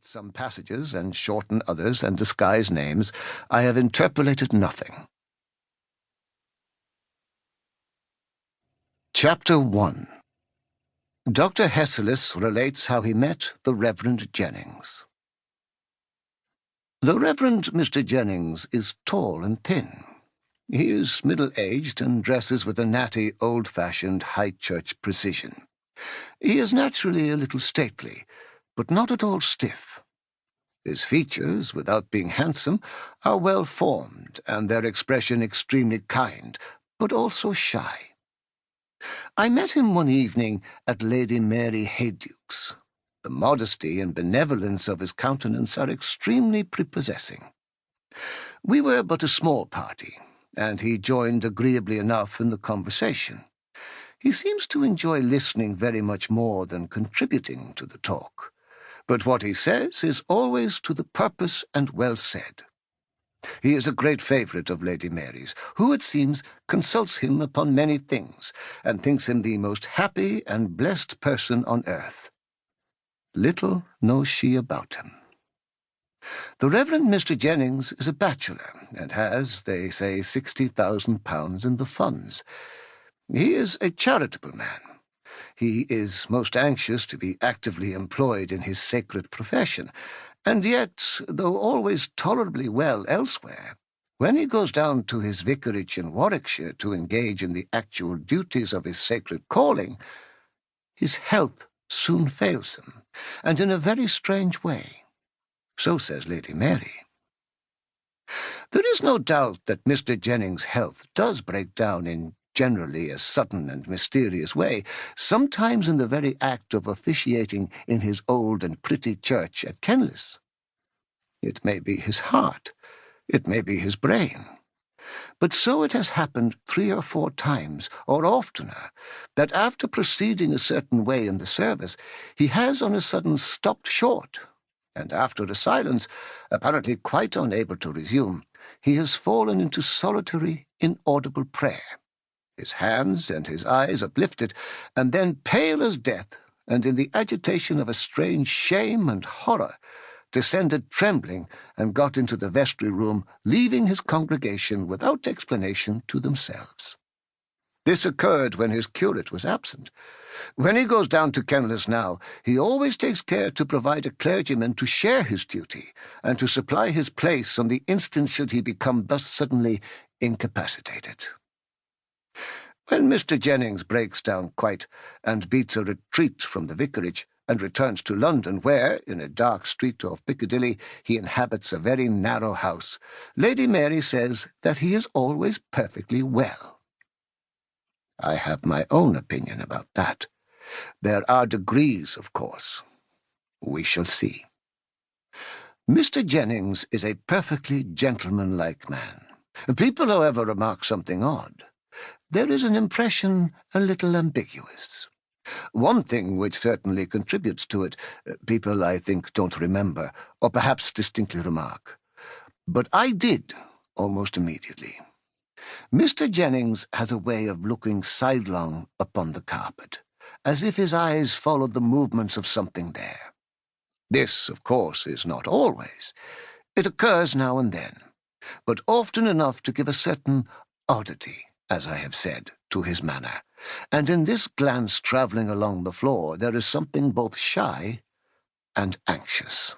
omit some passages and shorten others and disguise names, I have interpolated nothing. Chapter 1. Dr. Hesselus relates how he met the Reverend Jennings. The Reverend Mr. Jennings is tall and thin. He is middle-aged and dresses with a natty, old-fashioned high church precision. He is naturally a little stately, but not at all stiff. His features, without being handsome, are well-formed, and their expression extremely kind, but also shy. I met him one evening at Lady Mary Hayduke's. The modesty and benevolence of his countenance are extremely prepossessing. We were but a small party, and he joined agreeably enough in the conversation. He seems to enjoy listening very much more than contributing to the talk, but what he says is always to the purpose and well said. He is a great favourite of Lady Mary's, who, it seems, consults him upon many things, and thinks him the most happy and blessed person on earth. Little knows she about him. The Reverend Mr. Jennings is a bachelor, and has, they say, £60,000 in the funds. He is a charitable man. He is most anxious to be actively employed in his sacred profession, and yet, though always tolerably well elsewhere, when he goes down to his vicarage in Warwickshire to engage in the actual duties of his sacred calling, his health soon fails him, and in a very strange way. So says Lady Mary. There is no doubt that Mr. Jennings' health does break down in generally a sudden and mysterious way, sometimes in the very act of officiating in his old and pretty church at Kenlis. It may be his heart, it may be his brain. But so it has happened 3 or 4 times, or oftener, that after proceeding a certain way in the service, he has on a sudden stopped short, and after a silence, apparently quite unable to resume, he has fallen into solitary, inaudible prayer, his hands and his eyes uplifted, and then pale as death, and in the agitation of a strange shame and horror, descended trembling and got into the vestry room, leaving his congregation without explanation to themselves. This occurred when his curate was absent. When he goes down to Kenlis now, he always takes care to provide a clergyman to share his duty, and to supply his place on the instant should he become thus suddenly incapacitated. When Mr. Jennings breaks down quite, and beats a retreat from the vicarage, and returns to London, where, in a dark street of Piccadilly, he inhabits a very narrow house, Lady Mary says that he is always perfectly well. I have my own opinion about that. There are degrees, of course. We shall see. Mr. Jennings is a perfectly gentlemanlike man. People, however, remark something odd. There is an impression a little ambiguous. One thing which certainly contributes to it, people, I think, don't remember, or perhaps distinctly remark. But I did, almost immediately. Mr. Jennings has a way of looking sidelong upon the carpet, as if his eyes followed the movements of something there. This, of course, is not always. It occurs now and then, but often enough to give a certain oddity, as I have said, to his manner, and in this glance travelling along the floor there is something both shy and anxious.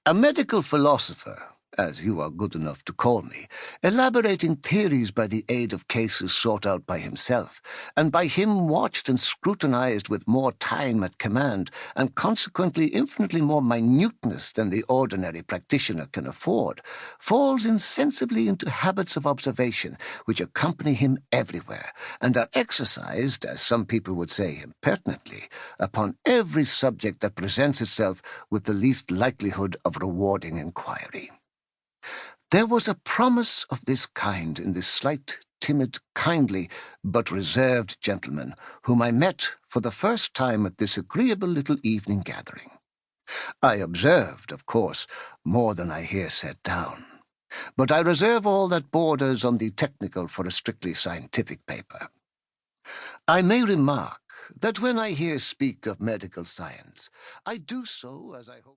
A medical philosopher, as you are good enough to call me, elaborating theories by the aid of cases sought out by himself, and by him watched and scrutinized with more time at command, and consequently infinitely more minuteness than the ordinary practitioner can afford, falls insensibly into habits of observation which accompany him everywhere, and are exercised, as some people would say impertinently, upon every subject that presents itself with the least likelihood of rewarding inquiry. There was a promise of this kind in this slight, timid, kindly, but reserved gentleman whom I met for the first time at this agreeable little evening gathering. I observed, of course, more than I here set down, but I reserve all that borders on the technical for a strictly scientific paper. I may remark that when I here speak of medical science, I do so, as I hope